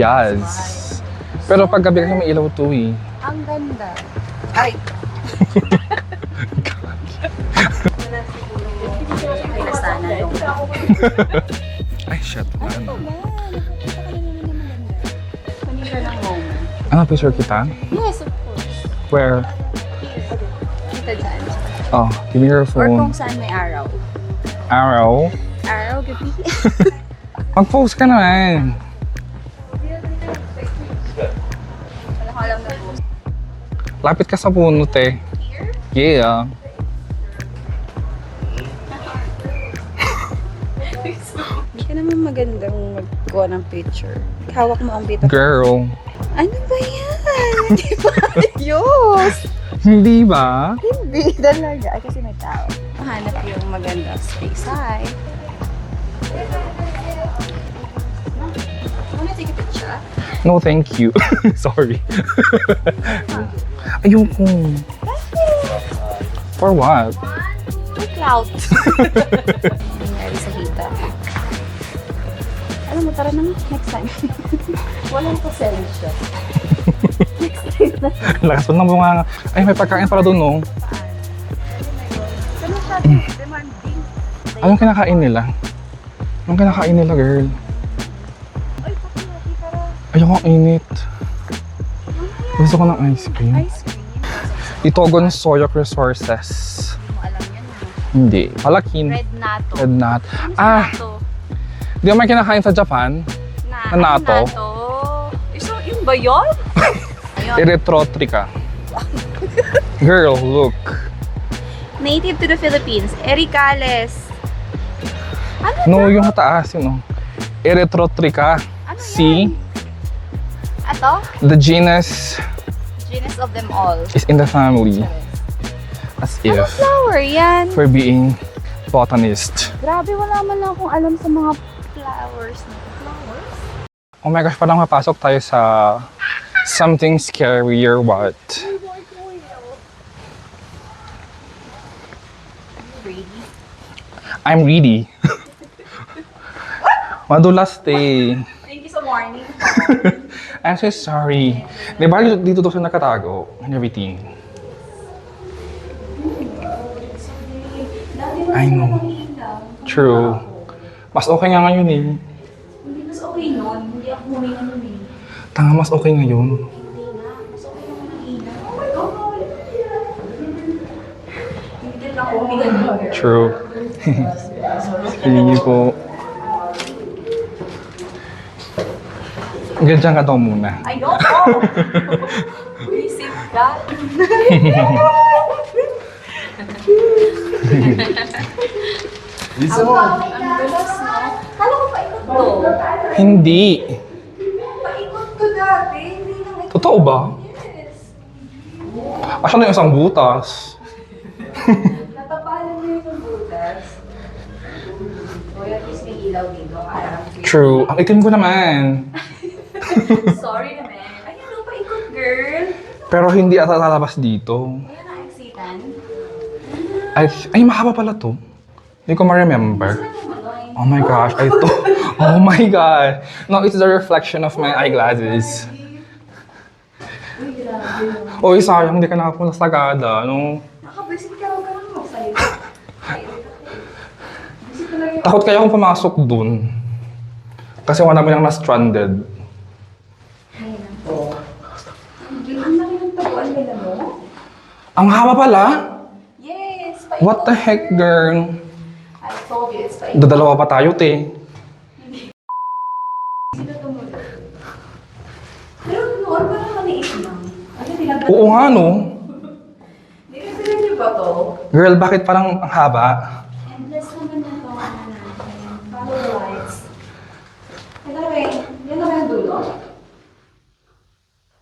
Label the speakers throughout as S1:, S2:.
S1: Yes. Pero pag gabi kasi may ilaw to eh.
S2: Ang ganda. Ay! Ay, sana yung...
S1: Ay, shit.
S2: Ano ba? Nakita ka na naman na maganda. Kanina lang moment.
S1: Ano, picture kita?
S2: Yes, of course.
S1: Where?
S2: Kita dyan.
S1: Oh, give me your
S2: Or
S1: phone.
S2: kung saan may araw.
S1: Araw?
S2: Araw, gabi.
S1: Mag-post ka naman.
S2: Wala ko alam na po.
S1: Lapit ka sa puno, te.
S2: Here?
S1: Yeah.
S2: Hindi ka naman magandang magkuha ng picture. Hawak mo ang bita.
S1: Girl.
S2: Ano ba yan? Hindi ba ayos?
S1: Hindi ba?
S2: Hindi talaga. Ay, kasi may tao. Mahanap yung maganda space. Hi. Wanna take a picture?
S1: No, thank you. Sorry. Ayoko. For what?
S2: For clout. Nangyari sa hita. Alam mo, tara naman. Next time. Walang pasensya. Next time na.
S1: Lakas pa ng bunga. Ay, may pagkain pala doon, no?
S2: Ano siya? Demanding.
S1: Anong kinakain nila? Anong kinakain nila, girl?
S2: Ay, pakiwati, tara.
S1: Ayoko ang init. Gusto ko ng ice cream.
S2: Ice cream.
S1: Itogon Soyak Resources.
S2: Hindi mo alam yan.
S1: Hindi. Palakin.
S2: Red natto.
S1: Red nut.
S2: Ano sa
S1: Ah,
S2: natto?
S1: di ba may kinakain sa Japan? Na natto?
S2: Natto. So, yun ba yun? Ayun.
S1: Erythrotrica. Girl, look.
S2: Native to the Philippines. Ericales. Ano
S1: No, yung taas, yun, no? Erythrotrica.
S2: Ano
S1: See?
S2: Ato?
S1: The genus
S2: Genus of them all.
S1: is in the family. As
S2: Ano
S1: if
S2: flower yan?
S1: for being botanist.
S2: Grabe, wala man lang akong alam sa mga flowers na flowers.
S1: Oh my gosh, parang mapasok tayo sa something scary or what?
S2: Ready?
S1: I'm ready. Madulas, te.
S2: Thank you sa warning.
S1: I'm so sorry. Di ba dito daw siya nakatago and everything? I know. True. Mas okay nga ngayon eh.
S2: Hindi mas okay nun. Hindi ako huminga nun eh.
S1: Tanga, mas okay ngayon.
S2: Hindi nga. Mas okay naman ang ina. Oh my God! Hindi din ako huminga nun.
S1: True. Hindi po. Ganyan ka daw muna.
S2: Ayoko! Isip ka.
S3: Lisa mo.
S2: Ang galas, no? Kala ko paikot to.
S1: Hindi.
S2: Paikot to dati. Hindi nang ikot.
S1: Totoo ba?
S2: Yes.
S1: Asya na yung isang butas.
S2: Natapalan mo yung butas. O, at least may ilaw dito.
S1: True. Ang itim ko naman.
S2: Sorry naman. Ayun, no, paikot, girl.
S1: Pero hindi ata lalabas dito.
S2: Ayan ang exitan.
S1: Ay, mahaba pala to. Hindi ko ma-remember. Oh my gosh, ay to. Oh my god. No, it's the reflection of my eyeglasses. Oy, sayang, hindi ka nakapunta sa Sagada. No?
S2: Nakabisit ka lang ka lang magsalita. Bisit talaga yun.
S1: Takot kaya akong pumasok dun. Kasi wala naman yung na-stranded.
S2: Ang laki ng tabuan nila mo?
S1: Ang haba pala?
S2: Yes, paikot.
S1: What the heck, girl?
S2: I told you, it's paikot.
S1: Dadalawa pa tayo, te.
S2: Sino tumulog? Pero noon pa naman maliit lang. Ano tinagdagan?
S1: Oo nga, no?
S2: Nilagdagan niyo ba to?
S1: Girl, bakit parang ang haba?
S2: Endless naman na to. Ano natin? Follow the lights. Anyway, yan naman ang dulo.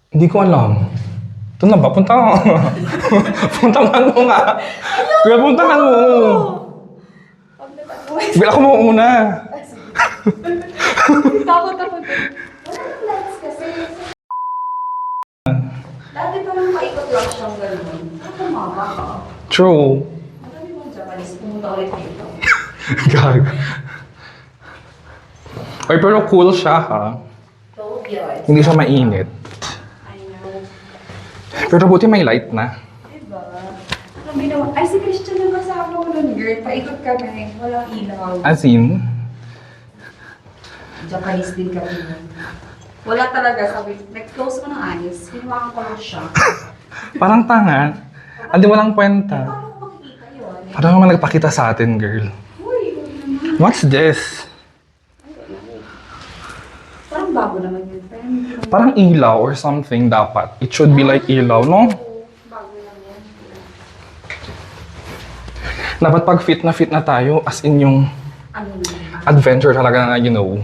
S1: Hindi ko alam. Ito na ba? Punta ka. Puntahan mo nga. Girl, puntahan mo.
S2: Pag nataguin.
S1: Girl, ako mo una.
S2: Takot ako din. Wala nang lights kasi. Dati pa nang paikot lang siyang gano'n. Nakamama ka.
S1: True.
S2: Madami mong Japanese pumunta ulit dito.
S1: Gag. Ay, pero cool siya, ha?
S2: So, Yun.
S1: Hindi siya mainit.
S2: I know.
S1: Pero buti may light na.
S2: Diba? Ano ginawa? Ay, si Christian na kasama ko nun, girl. Paikot kami. Walang ilaw.
S1: As in,
S2: Japanese din kami nun. Wala talaga. Sabi, nag-close ko ng ayos. Hinawakan ko lang siya.
S1: parang tanga. Andi walang kwenta.
S2: Paano ko makikita yun?
S1: Parang naman nagpakita sa atin, girl.
S2: Uy, huwag naman.
S1: What's this?
S2: Parang bago naman yun, friend.
S1: Parang ilaw or something dapat. It should be like ilaw, no?
S2: Bago lang yan.
S1: Dapat pag fit na tayo, as in yung
S2: Ano yun?
S1: adventure talaga na, you know.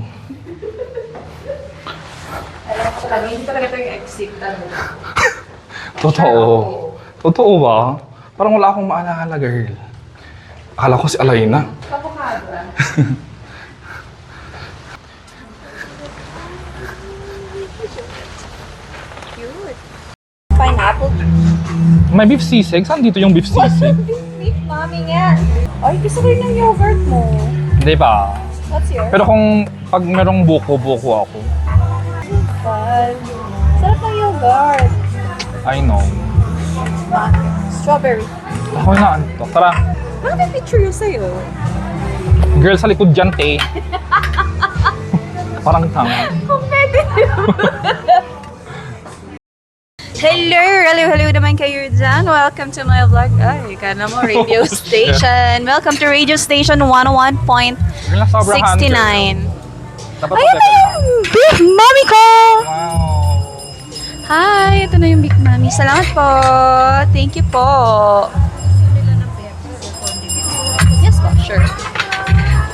S2: Alam ko talaga, hindi talaga ito yung exit talaga.
S1: Totoo. Totoo ba? Parang wala akong maalala, girl. Akala ko si Alayna.
S2: Kapukada. Cute. Pineapple.
S1: May beef sisig? Saan dito yung beef sisig?
S2: Beef mommy nga. Ay, gusto ko yung yogurt mo.
S1: Di ba?
S2: What's yours?
S1: Pero kung pag merong buko-buko ako,
S2: Fun. Sarap ng yogurt.
S1: I know.
S2: Strawberry.
S1: Ako na to. Tara.
S2: Bakit may picture yun sa'yo?
S1: Girl, sa likod dyan, te. Parang tanga.
S2: Competitive. Hello naman kayo dyan. Welcome to my vlog. Ay, kala mo, radio station. Welcome to radio station 101.69.
S1: Girl, nasobrahan, girl. Dapat
S2: Ayan na
S1: ako-
S2: yung Big Mommy ko!
S1: Wow.
S2: Hi, ito na yung Big Mommy. Salamat po. Thank you po. Yes po, sure.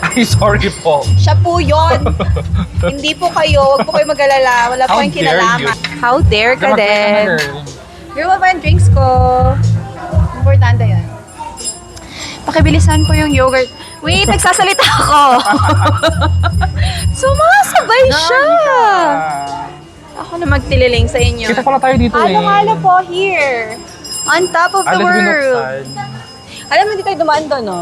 S1: Ay, sorry po.
S2: Siya po yun. Hindi po kayo. Huwag po kayo mag-alala. Wala po
S1: How
S2: kayong
S1: dare
S2: kinalaman.
S1: you.
S2: How dare ka
S1: Magkano na,
S2: din.
S1: girl?
S2: Girl, what ba yung drinks ko? Importante yan. Pakibilisan po yung yogurt. Wait, nagsasalita ako. Sumasabay siya. Ako na magtililing sa inyo.
S1: Kita pala tayo dito eh.
S2: Halo-halo po here. On top of the
S1: Let's
S2: world.
S1: outside.
S2: Alam mo, hindi tayo dumaan doon, no?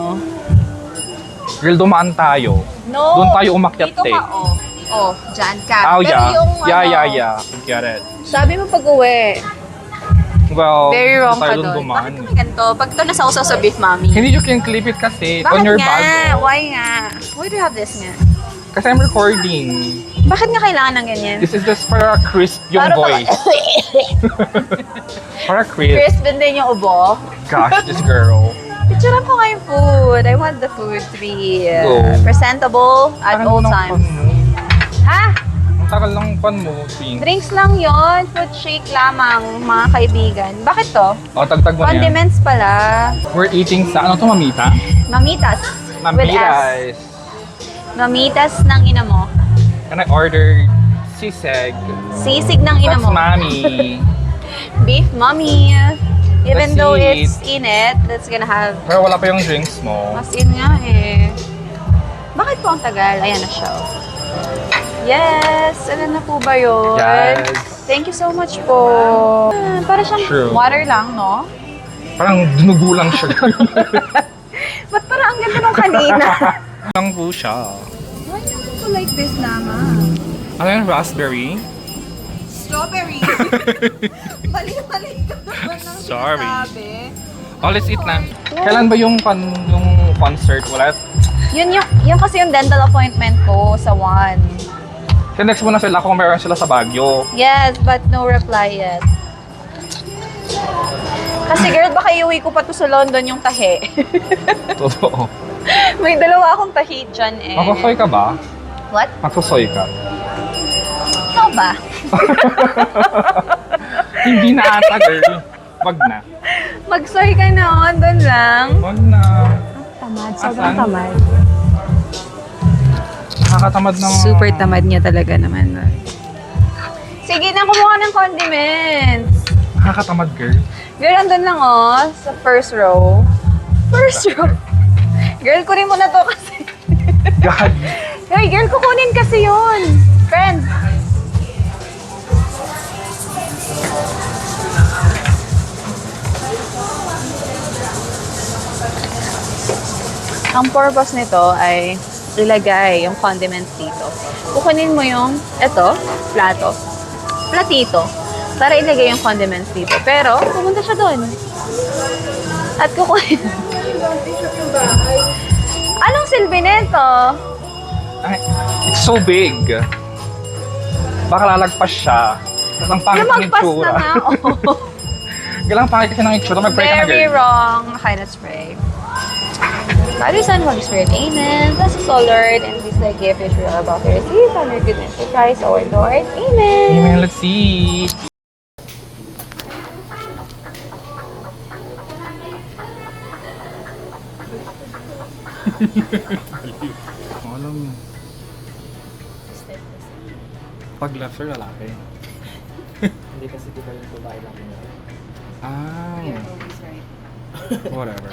S1: Girl, dumaan tayo.
S2: No.
S1: Doon tayo umakyat,
S2: Dito
S1: eh.
S2: ka, oh. Oh, dyan ka.
S1: Oh,
S2: Pero
S1: yeah.
S2: yung,
S1: Yeah. Get it.
S2: Sabi mo pag-uwi.
S1: Well,
S2: Very wrong
S1: hindi
S2: ka
S1: tayo
S2: doon.
S1: dumaan.
S2: Bakit naman ganito? Pag ito nasausaw sa beef, mommy.
S1: Hindi you can clip it kasi.
S2: Bakit
S1: on your
S2: nga?
S1: bag. Oh.
S2: Why nga? Why do you have this nga?
S1: Kasi I'm recording.
S2: Bakit nga kailangan ng ganyan?
S1: This is just para crisp yung
S2: Para
S1: voice. Para crisp.
S2: Crisp din yung ubo.
S1: Gosh, this girl.
S2: Picturean ko nga yung food. I want the food to be
S1: Go.
S2: presentable at
S1: Parang
S2: all
S1: ng
S2: times.
S1: pan mo.
S2: Ha?
S1: Ang tagal ng pan mo, Pink.
S2: Drinks lang yon, food shake lamang, mga kaibigan. Bakit to?
S1: O, tagtag mo na yan.
S2: Condiments pala.
S1: We're eating sa, ano to, mamita?
S2: Mamitas. With S.
S1: Mamitas.
S2: Mamitas ng ina mo.
S1: And I ordered sisig.
S2: Sisig ng ina
S1: That's
S2: mo.
S1: mommy.
S2: Beef mommy. Even
S1: Let's
S2: though
S1: eat.
S2: it's init, that's gonna have
S1: Pero wala pa yung drinks mo.
S2: mas in nga eh. Bakit po ang tagal? Ayan na siya. oh. Yes! Ano na po ba yun?
S1: Yes.
S2: Thank you so much po. Para siyang
S1: True.
S2: water lang, no?
S1: Parang dinugo lang siya.
S2: Ba't parang ang ganda nung kanina?
S1: Lang po siya.
S2: Why naman po like this naman?
S1: Ano yung raspberry?
S2: Strawberry! Mali-mali ka naman ng
S1: Sorry.
S2: sinasabi.
S1: Oh, let's eat na. Kailan ba yung concert? Wala.
S2: Yun kasi yung dental appointment ko sa 1.
S1: Next mo na sila kung meron sila sa Baguio.
S2: Yes, but no reply yet. Kasi girl, baka iuwi ko pa to sa London yung tahi.
S1: Totoo.
S2: May dalawa akong tahi dyan eh.
S1: Magsasoy ka ba?
S2: What?
S1: Magsasoy ka.
S2: Ikaw ba?
S1: Hindi na ata, girl. Wag na.
S2: Mag-soy ka na, doon lang.
S1: Wag na.
S2: Tamad,
S1: sobrang
S2: tamad.
S1: Nakakatamad na mga...
S2: Super tamad niya talaga naman. Sige na, kumuha ng condiments.
S1: Nakakatamad, girl.
S2: Girl, andun lang oh, sa first row. First row? Girl, kunin mo na to kasi.
S1: God.
S2: Hey, girl, kukunin kasi yun. Friend. Ang purpose nito ay ilagay yung condiments dito. Kukunin mo yung, platito, para ilagay yung condiments dito. Pero, pumunta siya doon. At kukunin. Anong silbi nito?
S1: Ay, it's so big. Baka lalagpas siya. Ang pangit ng
S2: Lumagpas na
S1: itsura.
S2: nga. Oh.
S1: Kailangan pangit kasi ng itsura. Mag-pray ka na,
S2: Very
S1: girl.
S2: wrong. Okay, let's pray. Father, Son, Holy Spirit, Amen. Bless us, O Lord, and this thy gift which we are about to receive from your goodness through Christ our Lord. Amen.
S1: Amen, let's see. Alam mo. Pag left sir, lalaki.
S3: Hindi kasi di ba yung babae lang yun?
S1: Ah, whatever.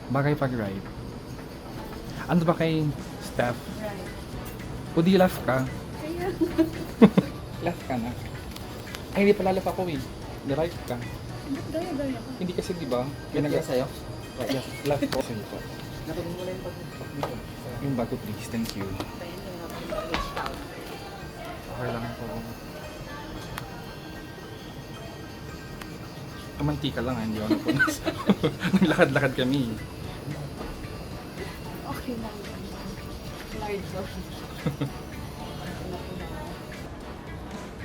S1: Bagay pag right. Ano ba kay Steph? O di left ka? Left ka na. Ay, hindi pala left ako eh. The right ka. Hindi kasi di ba?
S3: Pinag sa'yo?
S1: Yes, left ko. Sa'yo po.
S3: Nakunin mo lang yung pag...
S1: Yung bago please, thank you. Okay lang po. Mantika lang, hindi ako napunas. Naglakad-lakad kami.
S2: Okay lang. Large of.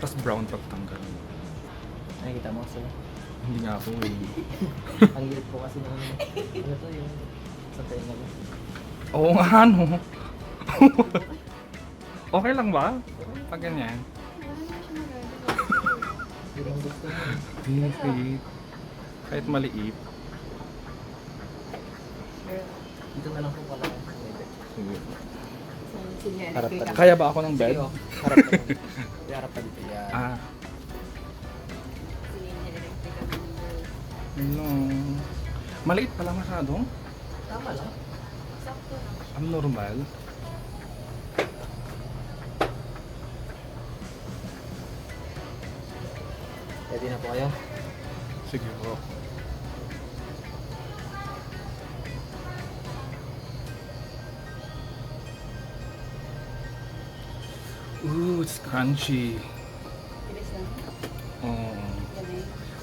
S1: Tapos brown pagtanggal.
S3: Nakikita mo sir?
S1: Hindi nga ako eh.
S3: Ang liit po kasi ng... Ano to yung... Sa tenga mo?
S1: Oo nga, no? Okay lang ba? Pag ganyan.
S3: Yun ang gusto mo.
S1: Hindi. Kahit maliit.
S3: Dito na lang po pala.
S1: Sige.
S3: Harap pa dito.
S1: Kaya ba ako ng bed?
S3: Sige, oh. Harap pa dito. Harap pa dito. Yan.
S1: Ah. Hello. Maliit pala masyado.
S3: Tama lang.
S1: Ang normal.
S3: Pwede na po kayo.
S1: Sige po. Ooh, it's crunchy. Oo.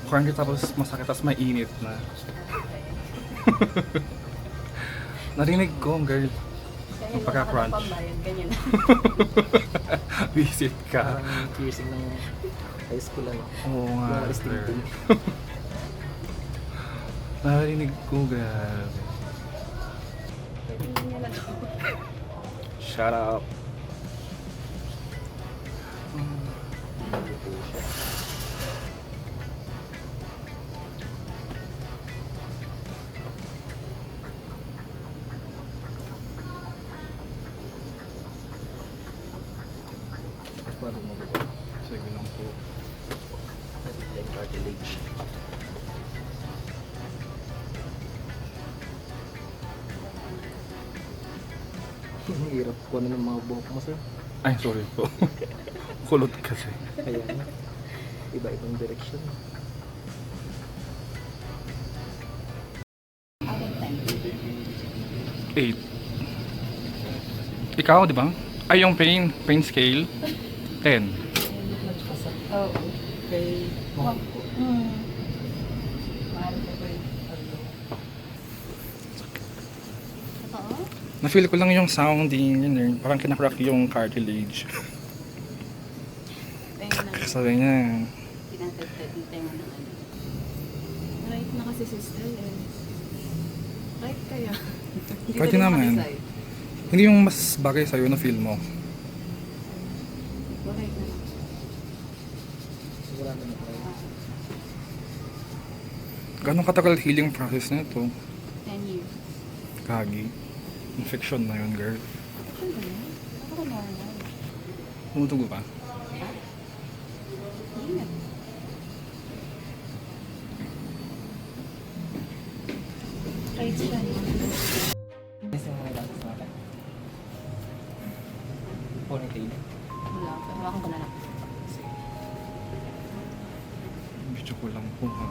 S1: Crunchy tapos masakit tapos mainit na. Narinig ko, girl. Yung pagka-crunch. Visit ka.
S3: Parang piercing ng high school ano.
S1: Oo nga,
S3: Mga
S1: sir.
S3: istintin.
S1: Narinig ko, grabe. Shut up.
S3: Bago mo dito.
S1: Sige lang po.
S3: Like cartilage. Ang hirap ko na ng mga buhok mo sir.
S1: Ay, sorry po. Kulot kasi.
S3: Kaya nga. Iba-ibang direction.
S1: Eight. Ikaw, di ba? Ay, yung pain scale. 10.
S2: Oo.
S3: Kay mahal ko.
S1: Na-feel ko lang yung sounding, yun eh. Parang kinakrak yung cartilage. Sabi niya,
S4: Right na kasi sister eh. Right kaya?
S1: pwede naman. Hindi yung mas bagay sa'yo na feel mo.
S4: Right na.
S3: Sigurado na tayo.
S1: Gano'ng katagal healing process na ito?
S4: 10 years.
S1: Kagi. Infection na yun, girl.
S4: Ako normal.
S1: Tumutugo ba?
S4: Right siya.
S3: Yes, yung mga glasses natin. Ponytail.
S4: Wala. Hawakan ko na lang.
S1: Medyo ko lang po, ha.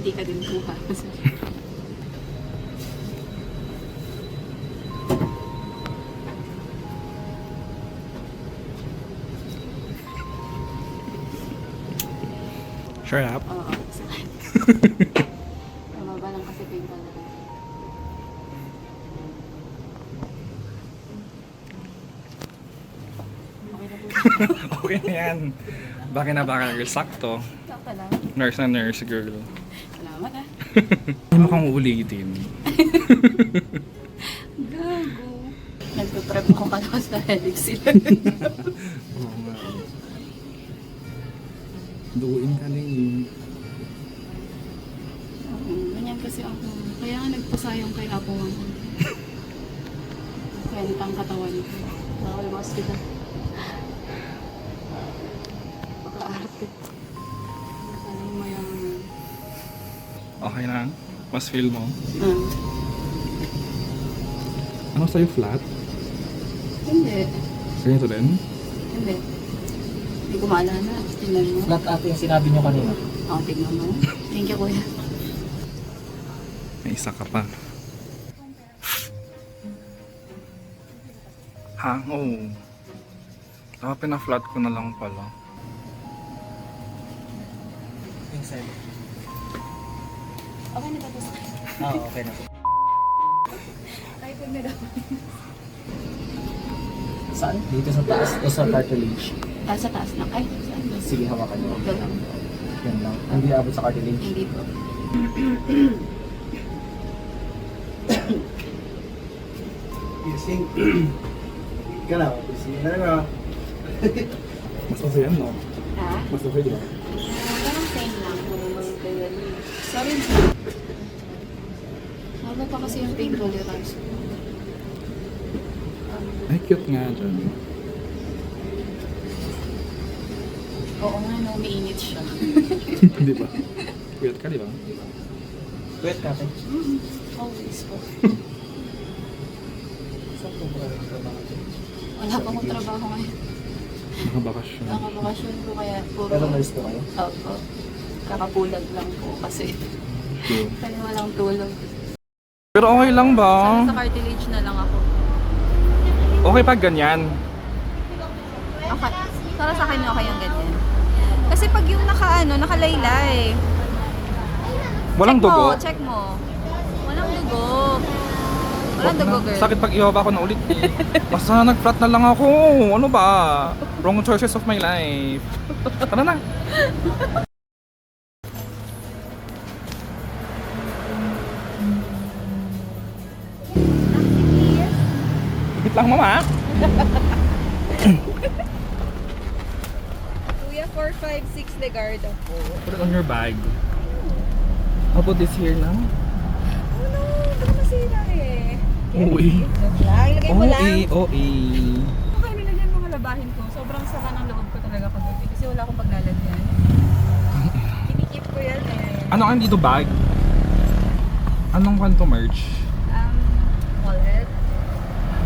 S4: hindi ka din kuha.
S1: Sure up.
S4: Oo. Mababa lang kasi pain talaga. Okay na po.
S1: Okay na yan. Baka na baka girl. Sakto.
S4: Sakto lang.
S1: Nurse na nurse girl.
S4: Salamat ah.
S1: Hindi mo kang uulitin.
S4: Gago. Nagtutrap ako kalakas sa helix sila.
S1: Oo nga. Duguin ka din.
S4: Ganyan kasi ako. Kaya nga nagpasayang kay Apo ako. Kwenta ang katawan ko. Bawal mo hospital. Pagka-arte. Ano yung mayaman.
S1: Okay na. Mas feel mo.
S4: Ah.
S1: Ano sa'yo flat?
S4: Hindi.
S1: Ganito din?
S4: Hindi. Hindi ko maalala. Tingnan mo.
S3: Flat ate yung sinabi nyo kanina.
S4: Oo, tingnan mo. Thank you, kuya.
S1: May isa ka pa. Ha? Oo. Dapat pina-flat ko na lang pala.
S3: Yung side.
S4: Okay na ba ito?
S3: Oo, okay na po.
S4: Ay, pag na daw.
S3: Saan? Dito sa taas o sa cartilage?
S4: Ah, sa taas lang. Ay, saan ba?
S3: Sige, hawakan nyo.
S4: Ito lang.
S3: Yan lang. Hindi abot sa cartilage.
S4: Hindi po.
S5: Gising. Ika na, gising na nga.
S1: Mas okay yan, no?
S4: Ha?
S1: Mas okay, di ba?
S4: Parang same lang. Sorry. Wala pa kasi yung pain tolerance.
S1: Ay, cute nga dyan.
S4: Oo nga, no, umiinit siya.
S1: Di ba? Cute ka, di ba?
S3: Wait, ate.
S4: Always po.
S3: Saan po ba rin ito mga ate?
S4: Wala pa akong trabaho ngayon.
S1: Nakabakasyon.
S4: Nakabakasyon po kaya puro...
S3: Pero nurse po kayo?
S4: Opo. Kakapulag lang po kasi
S1: Cute.
S4: kaya walang tulog.
S1: Pero okay lang ba?
S4: Sana sa cartilage na lang ako.
S1: Okay pag ganyan.
S2: Okay. Para sa akin okay yung ganyan. Kasi pag yung nakalaylay.
S1: Walang
S2: check
S1: dugo.
S2: Mo, check mo. Walang dugo. Walang dugo, girl.
S1: Sakit pag ihaba ko na ulit. Basta nag-flat na lang ako. Ano ba? Wrong choices of my life. Tara na. Wait lang, mama.
S2: Kuya, 456 Legarda po.
S1: Put it on your bag. I'll put this here now.
S2: Oh no, baka masira eh.
S1: Uy.
S2: Joke lang, ilagay mo lang.
S1: OA.
S2: Okay, nilagyan mga labahin ko. Sobrang sama ng loob ko talaga kagabi kasi wala akong paglalagyan. Kinikip ko yan eh.
S1: Ano ang dito bag? Anong kanto merch?
S2: Wallet.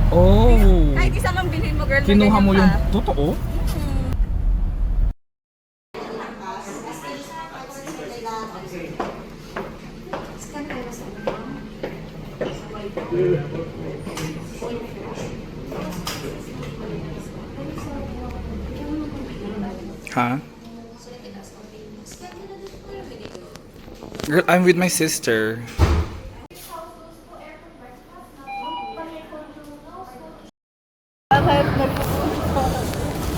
S1: Oh.
S2: Kahit isa lang bilhin mo, girl.
S1: Kinuha
S2: na
S1: mo
S2: ganyan
S1: yung
S2: pa.
S1: totoo? Ha? Girl, I'm with my sister.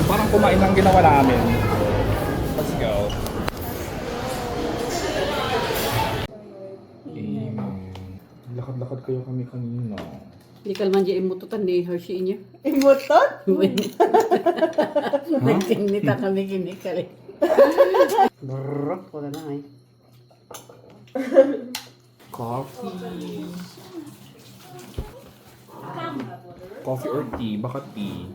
S1: Parang kumain lang ginawa namin. Let's go. Amen. Lakad-lakad kayo kami kanina.
S6: Hindi ka naman dyan imututan ni Hershey niya.
S5: Imutot?
S6: Nagsinita kami kinikali.
S5: Brrrr, wala na eh.
S1: Coffee. Coffee or tea? Baka tea.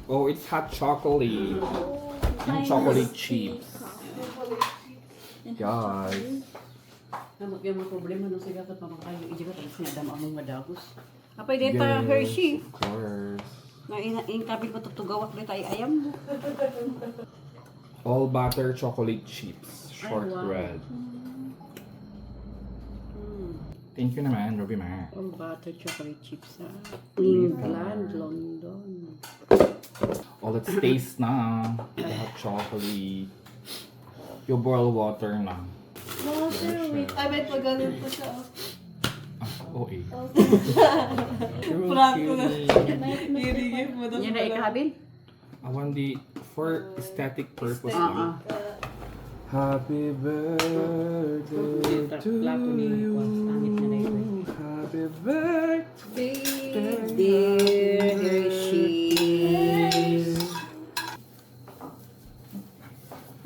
S1: Oh, it's hot chocolate. Yung chocolate chips. Guys.
S6: Namak yung mga problema nung siya kat mamakayo. Iji ka tapos nga dama among madagos. Apay dita Hershey.
S1: Of course.
S6: Na ingkabig mo tutugawak dita ay ayam mo.
S1: All butter chocolate chips. Shortbread. Thank you naman, Ruby Ma.
S6: All butter chocolate chips sa England, London.
S1: Oh, let's taste na. The hot chocolate. Yung boil water na.
S4: Ay, wait, magaling pa siya.
S1: Oh, eh.
S4: Prank ko na. I-regif mo daw.
S6: Yan na ikahabil?
S1: I want the for aesthetic purpose
S6: Ah,
S1: lang. Happy birthday to
S6: Plato ni
S1: you.
S6: Juan, pangit na yun.
S1: Happy birthday.
S6: Dear Hershey.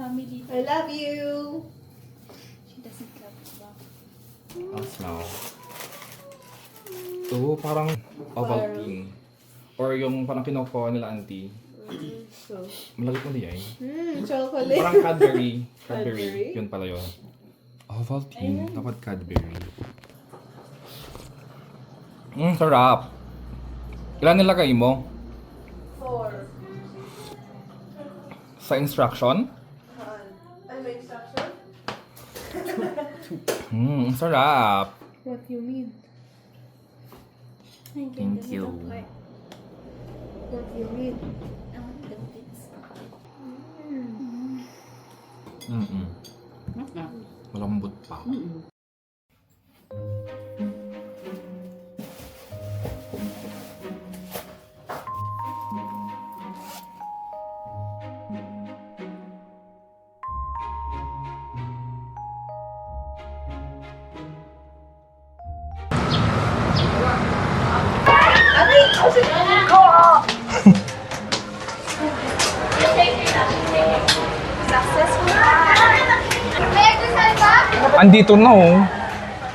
S4: Family.
S5: I love you!
S4: She doesn't love us.
S1: I'll smell. Oo, parang Ovaltine. Or yung parang kinukuha nila auntie.
S5: So,
S1: Malagit mo diyan.
S5: chocolate.
S1: Parang Cadbury. Cadbury.
S5: Cadbury?
S1: Yun pala yun. Ovaltine. Dapat Cadbury. Sarap. Ilan nilagay mo?
S5: 4.
S1: Sa instruction?
S5: Ay, may instruction?
S1: Sarap.
S4: What you mean?
S1: Thank you.
S4: What you mean? I want the bits.
S1: Malambot pa. Andito na oh.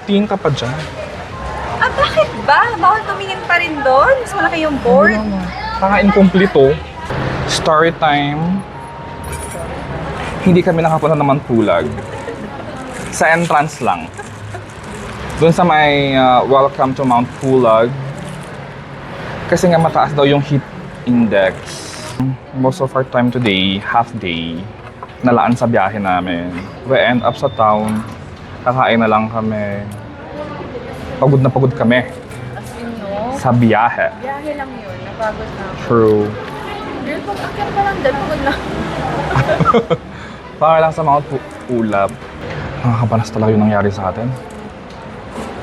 S1: Tingin ka pa dyan.
S2: Ah, bakit ba? Bawal tumingin pa rin doon. Mas malaki yung board.
S1: Parang incompleto. Story time. Hindi kami nakapunta naman Pulag. Sa entrance lang. Doon sa may welcome to Mount Pulag. Kasi nga mataas daw yung heat index. Most of our time today, half day, nalaan sa biyahe namin. We end up sa town. Kakain na lang kami. Pagod na pagod kami.
S2: As in, no?
S1: Sa biyahe.
S2: Biyahe lang yun. Napagod na ako.
S1: True.
S2: Girl, pag akit pa lang dyan, pagod na.
S1: Para lang sa Mount Ulap. Nakakabanas talaga yung nangyari sa atin.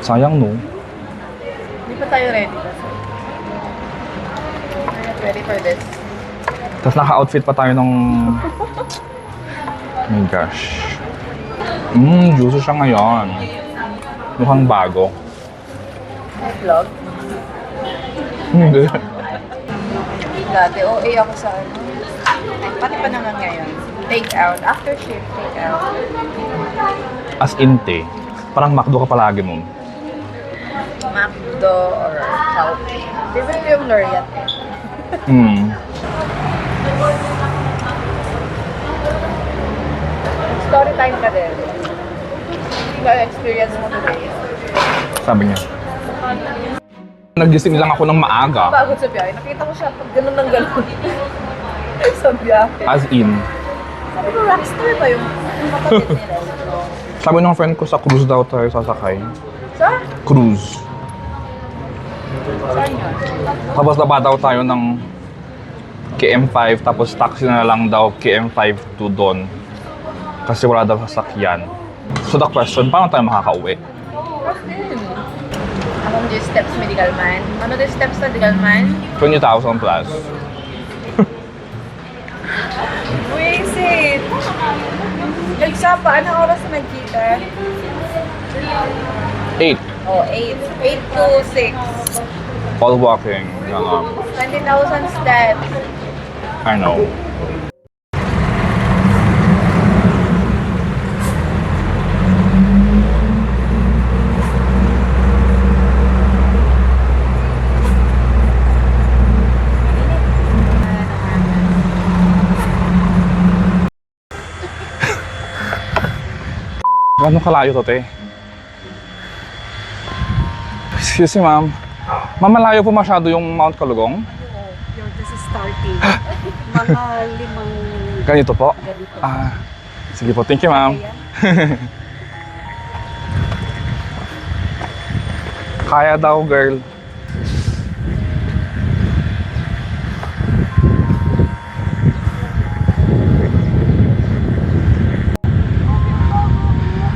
S1: Sayang no.
S2: Hindi pa tayo ready kasi. We're not ready for this.
S1: Tapos naka-outfit pa tayo ng... Oh my gosh. Juicy siya ngayon. Mukhang bago.
S2: Vlog?
S1: Hindi.
S2: Dati, OA ako sa ano. Pati pa naman ngayon. Take out. After shift, take out.
S1: As in, te. Parang McDo ka palagi nun.
S2: McDo or Chowking. Favorite ko yung Loriat eh. Story time ka din. Hindi ba experience mo today?
S1: Sabi niya. Nagising lang ako ng maaga.
S2: Pagod sa biyahe. Nakita ko siya pag ganun ng ganun. Sa biyahe.
S1: As in.
S2: Sabi ko, rockstar ba yung kapatid nila?
S1: Sabi ng friend ko sa cruise daw tayo sasakay.
S2: Sa?
S1: Cruise.
S2: Saan yun?
S1: Tapos baba daw tayo ng KM5 tapos taxi na lang daw KM5 to doon. Kasi wala daw sasakyan. So the question, paano tayo makakauwi?
S2: Ano yung steps medical man? Ano yung steps sa medical man?
S1: 20,000 plus.
S2: Wisit! Nagsapa, anong oras na nagkita?
S1: 8.
S2: Oh, 8. 8 to 6.
S1: All walking.
S2: 20,000 steps.
S1: I know. Gano'ng kalayo to, te? Excuse me, ma'am. Ma'am, malayo po masyado yung Mount Kalugong?
S6: This is starting. Mga 5
S1: Ganito po?
S6: Ganito.
S1: Ah, sige po. Thank you, ma'am. Kaya daw, girl.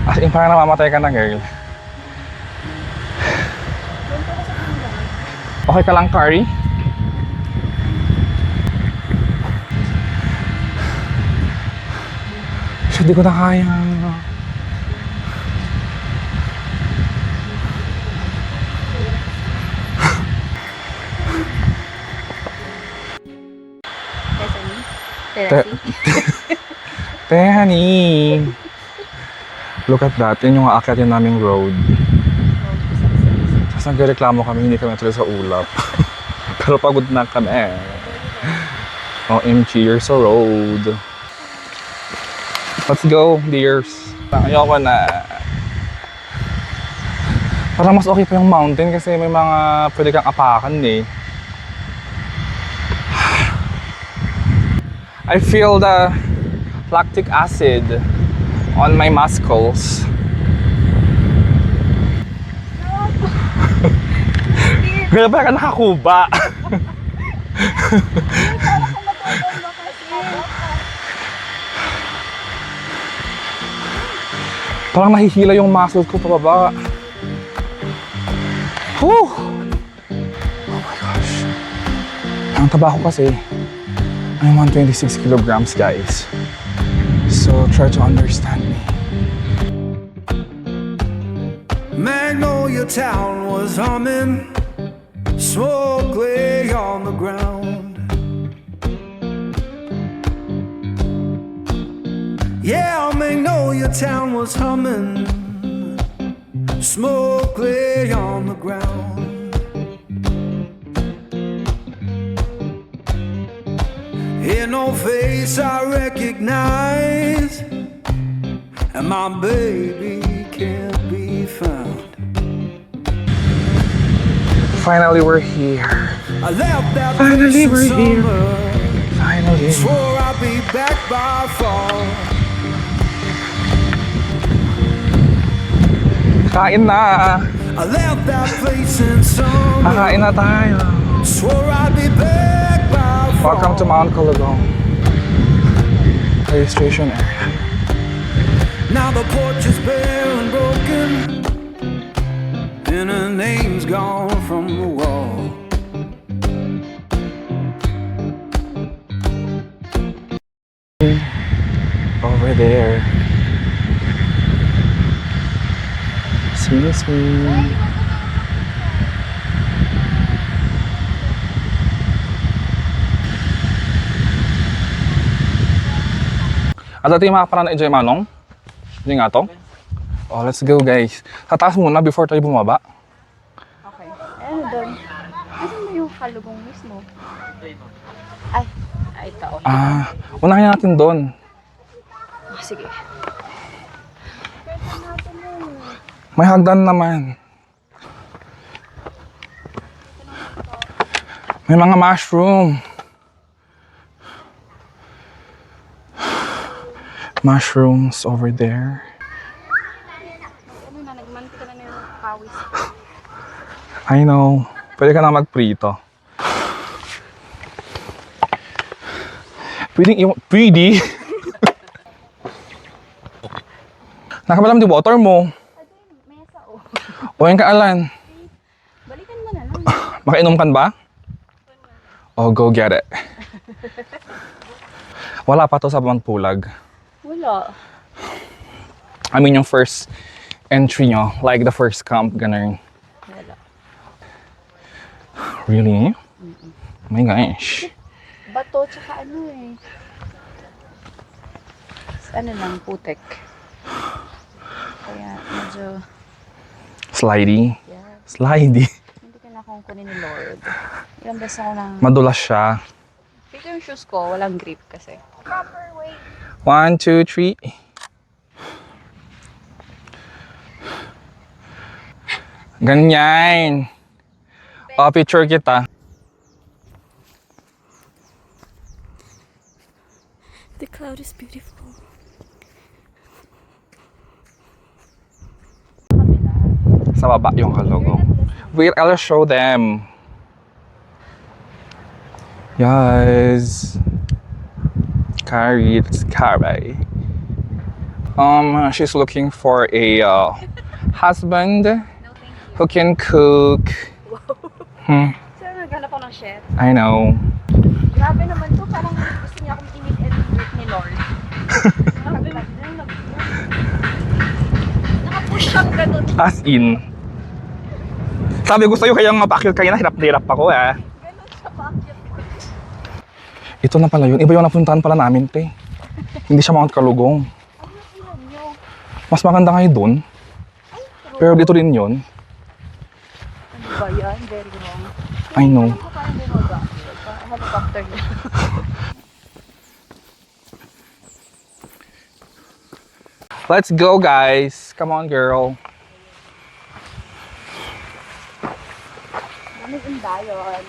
S1: As in, parang namamatay ka na, girl. Okay ka lang, Kari? Shit, di ko na kaya.
S2: Terasi.
S1: Tehani! Look at that. Yan yung aakyatin naming road. Tapos nagreklamo kami, hindi kami tuloy sa ulap. Pero pagod na kami. OMG, you're so road. Let's go, dears. Ayoko na. Parang mas okay pa yung mountain kasi may mga pwede kang apakan eh. I feel the lactic acid on my muscles. Kaya ba ka nakakuba? Parang nahihila yung muscles ko pababa. Whew! Oh my gosh. Ang taba ko kasi. I'm 126 kilograms, guys. So try to understand me.
S7: Magnolia Town was humming, smoke lay on the ground. Yeah, Magnolia Town was humming, smoke lay on the ground. In no face I recognize, and my baby can't be found.
S1: Finally, we're here.
S7: I left that
S1: Finally,
S7: place in
S1: we're here.
S7: summer.
S1: Finally.
S7: Swore I'd be back by fall.
S1: Kain na.
S7: I left that place in summer.
S1: Kakain na tayo.
S7: Swore I'd be back by fall.
S1: Welcome to Mount Cologong. Registration area.
S7: Now the porch is bare and broken, and her name's gone from the wall.
S1: Over there. Swing, swing. At dati yung mga parang na-enjoy manong? Yung nga to? Oh, let's go guys. Sa taas muna before tayo bumaba.
S2: Okay. Ano doon? Ano ba yung kalugong mismo? Ay, ito.
S1: Ah, unahin natin doon.
S2: Ah, sige.
S1: May hagdan naman. May mga mushroom. Mushrooms over there.
S2: Ano na, nagmantika na yung pawis.
S1: I know. Pwede ka na magprito. Pwede. Nakabalam di water mo.
S2: Mesa, oh.
S1: O yung kaalan.
S2: Balikan mo na lang.
S1: Makainom kan ba? Oh, go get it. Wala pa to sa Mangpulag.
S2: Wala.
S1: I mean yung first entry nyo. Like the first camp, ganun.
S2: Wala.
S1: Really? Oh my gosh.
S2: Bato, tsaka ano eh. Ano lang, putek. Kaya medyo,
S1: Slidey.
S2: yeah,
S1: Slidey.
S2: hindi ko na akong kunin ni Lord. Ilang beses ako lang,
S1: Madulas siya.
S2: dito yung shoes ko, walang grip kasi. Proper way.
S1: 1, 2, 3. Ganyan. O, picture kita.
S4: The clouds out is beautiful.
S1: Sa baba yung kalugong. Wait, I'll show them. Yes. Carrie, it's Carrie. She's looking for a husband who can cook.
S2: Sir, naghanap ako ng chef.
S1: I know.
S2: Grabe naman to. Parang gusto niya akong i-meet and greet ni Lord. Nakapush siyang ganun.
S1: As in. Sabi ko sa'yo, kaya mapakyut kayo na hirap na hirap ako eh.
S2: Ganun siya pakyut.
S1: Ito na pala yun. Iba yung napuntahan pala namin, te. Hindi siya Mount Kalugong. Mas maganda nga yun doon. Pero dito rin yun.
S2: Ano ba yan? Very wrong.
S1: I know.
S2: Ano parang binoga? Helicopter niya.
S1: Let's go, guys. Come on, girl.
S2: Ano yung dayon?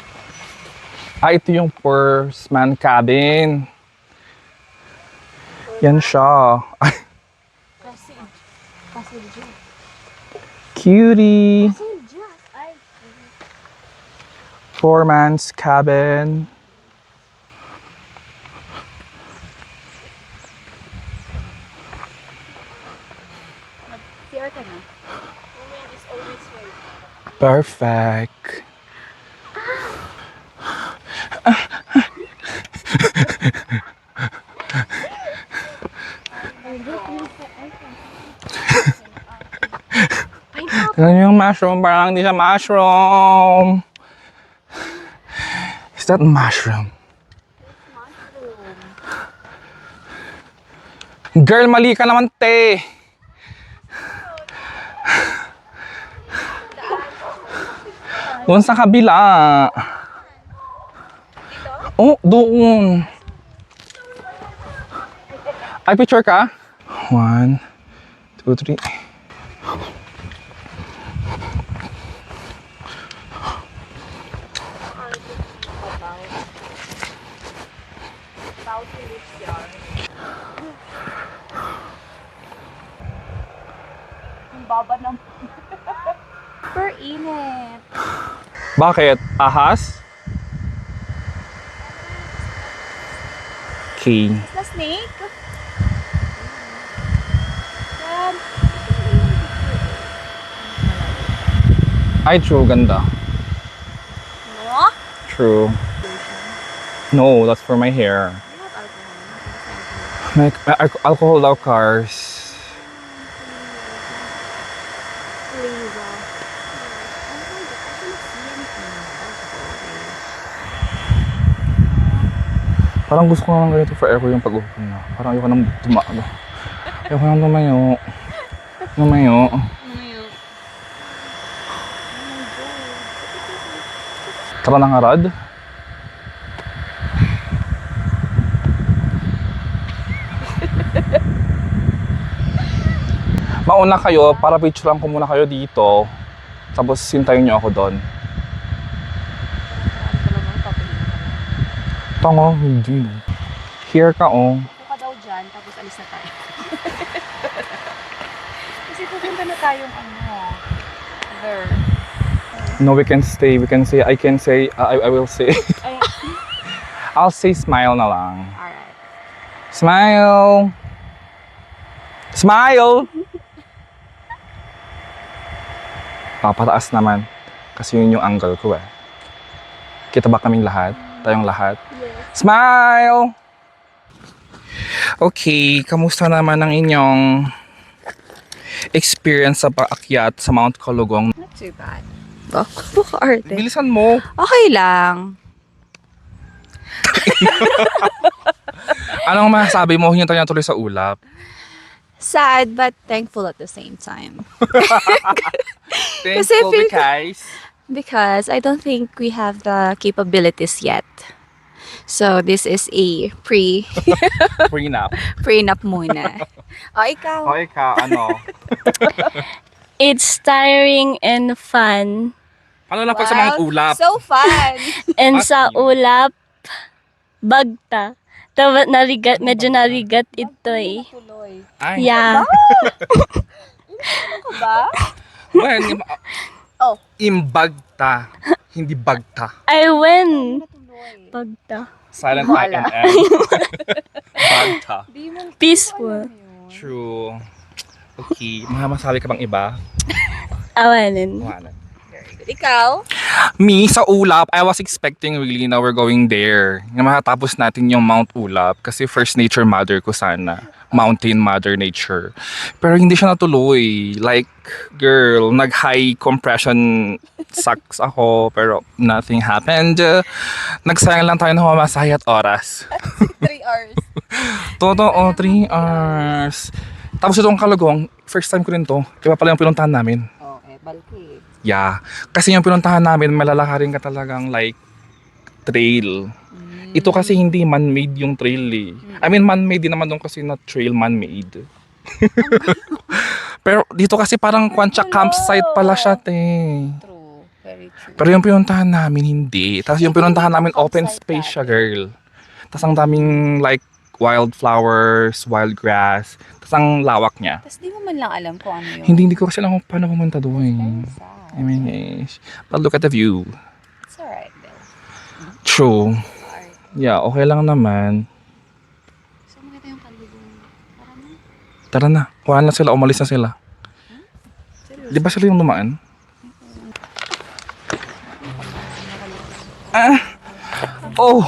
S1: Ito yung first man cabin. Yan siya. Ay,
S2: Pasilja.
S1: cutie.
S2: Pasilja. Ay.
S1: 4-man's cabin.
S2: CR ka na.
S1: Perfect. Tignan niyo yung mushroom, parang hindi siya mushroom. Is that mushroom? Girl, mali ka naman, te. Doon sa kabila. Oh, doon. Ay, picture ka? 1, 2, 3.
S2: Ang baba ng... Super init.
S1: Bakit? Ahas? Okay.
S2: Is the snake? Yan.
S1: Ay, true. Ganda.
S2: No?
S1: True. No, that's for my hair. Like, alcohol daw cars. Parang gusto ko lang ganito forever yung pag-upo na. Parang ayoko nang tumaano. Ayoko nang tumayo. Tumayo. Tara na nga, Rad. Mauna kayo para picturean ko muna kayo dito. Tapos sintayin niyo ako doon. Tango, hindi. Here ka, oh.
S2: Upo ka daw dyan, tapos alis na tayo. Kasi pupunta na tayong there.
S1: No, we can stay. We can say, I can say, I will say.
S2: Ay,
S1: I'll say smile na lang.
S2: alright.
S1: Smile! Smile! Papataas naman. Kasi yun yung angle ko eh. Kita ba kaming lahat? Tayong lahat?
S2: Yes.
S1: Smile! Okay, kamusta naman ang inyong experience sa paakyat sa Mount Kalugong?
S2: Not too bad. Buka arte.
S1: Bilisan mo!
S2: Okay lang.
S1: Anong masasabi mo? Hinintay niya tuloy sa ulap.
S2: Sad but thankful at the same time.
S1: Thankful
S2: feel-
S1: because
S2: Because I don't think we have the capabilities yet. So this is a
S1: prenup.
S2: prenup muna. O ikaw.
S1: O ikaw, ano?
S4: It's tiring and fun.
S1: Ano lang pag sa mga ulap?
S2: So fun.
S4: And
S1: As
S4: sa
S1: in?
S4: ulap, bagta.
S8: Dapat narigat, medyo narigat ito eh.
S2: Tuloy.
S1: Ay.
S8: Yeah.
S2: Ano ba?
S1: When,
S2: Oh.
S1: imbagta. Hindi bagta.
S8: I win.
S2: Tuloy.
S8: Pagta.
S1: Silent
S2: Wala.
S1: I-N-N. Bagta.
S2: Di mo
S8: Peaceful.
S1: True. Okay. Mga masabi ka bang iba?
S8: Awanin.
S1: Wala.
S2: Ikaw?
S1: Me, sa Ulap, I was expecting really na we're going there. Na matatapos natin yung Mount Ulap kasi First Nature Mother ko sana. Mountain Mother Nature. Pero hindi siya natuloy. Like, girl, nag-high compression socks ako pero nothing happened. Nagsayang lang tayo ng mamasahe at oras.
S2: 3 hours.
S1: Totoo, 3 hours. Tapos itong Kalugong, first time ko rin to. Iba pala yung pinuntahan namin.
S2: Oh, balki.
S1: Yeah. Kasi yung pinuntahan namin, malalakarin ka talagang like trail. Ito kasi hindi man-made yung trail eh. I mean, man-made din naman doon kasi na trail man-made. Pero dito kasi parang kwansya campsite pala siya, te.
S2: True. Very true.
S1: Pero yung pinuntahan namin, hindi. Tapos yung pinuntahan namin, open space siya, girl. Tapos ang daming like wildflowers, wild grass. Tapos ang lawak niya.
S2: Tapos di mo man lang alam kung ano yun.
S1: Hindi ko kasi alam kung paano pumunta doon. I mean, but look at the view.
S2: It's alright, Bill.
S1: True. Yeah, okay lang naman.
S2: So, makita yung kalugong.
S1: Tara na. Kuha na sila. Umalis na sila. Di ba sila yung dumaan? Ah! Oh!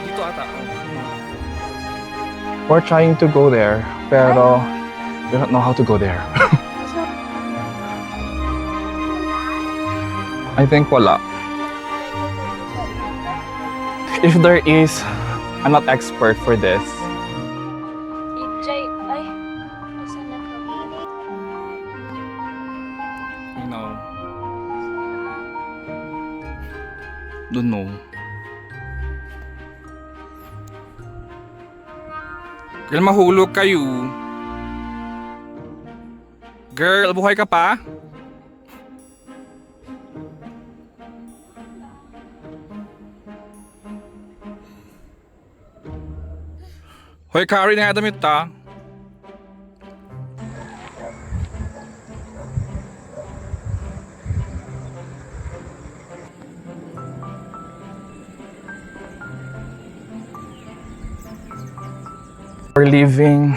S1: Dito ata. We're trying to go there, pero we don't know how to go there. I think wala. If there is, I'm not expert for this.
S8: EJ, ay. Asan na kami?
S1: You know. Don't know. Girl, mahulog kayo. Girl, buhay ka pa? Hoy, Kari, nakadamit ta. We're leaving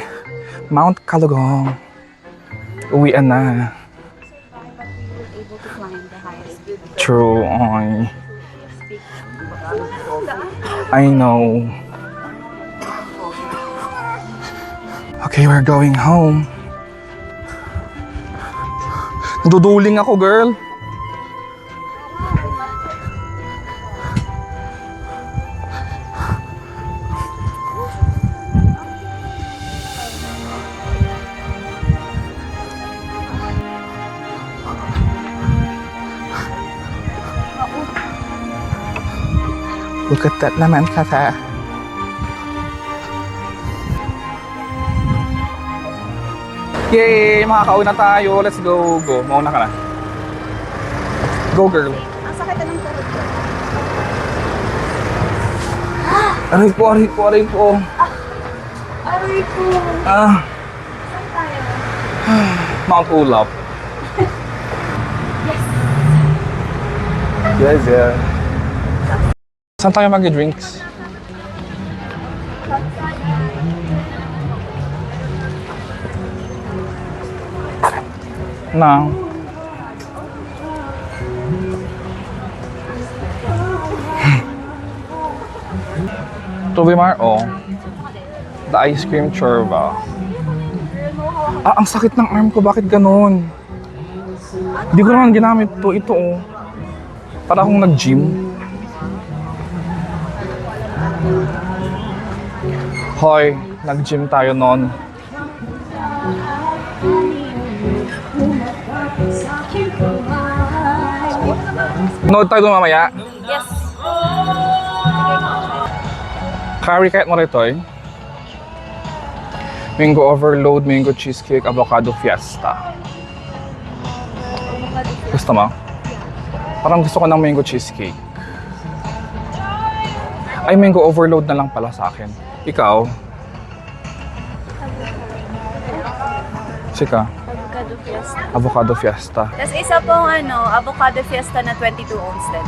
S1: Mount Kalugong. Uwian na.
S2: But we were able to climb the highest peak.
S1: True. I know. Okay, we're going home. Naduduling ako, girl. Look at that naman, kata. Yay! Makakauna tayo. Let's go. Go. Mauna ka na. Go, girl.
S2: Ang sakit na ng tuhod ko.
S1: Aray po, aray po, aray po.
S2: Aray ko.
S1: Ah,
S2: Saan tayo?
S1: Mount Ulap. Yes, yeah. Saan tayo mag-drinks? No. Tubimar, oh. The ice cream churba. Ah, ang sakit ng arm ko. Bakit ganon? Hindi ko naman ginamit to. Ito oh. Para akong nag-gym. Hoy, nag-gym tayo noon. Nood tayo doon mamaya.
S2: Yes.
S1: Curry kahit mo rito eh. Mango overload, mango cheesecake, avocado fiesta. Gusto mo? Parang gusto ko ng mango cheesecake. Ay, mango overload na lang pala sa akin. Ikaw? Sika?
S2: Avocado fiesta.
S1: Avocado fiesta.
S2: Tapos isa pong avocado fiesta na 22 ounce din.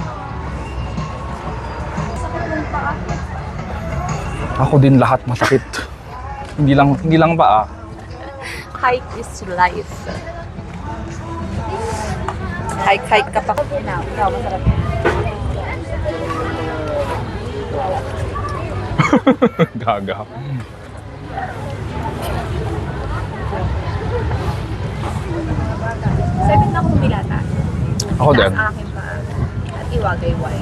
S1: Ako din lahat masakit. Hindi lang ba ah.
S2: Hike is life. Hike ka pa. Ikaw, masarap.
S1: Gaga.
S2: Sabi na akong milata.
S1: Ako din.
S2: Sa akin pa. At iwagay-way.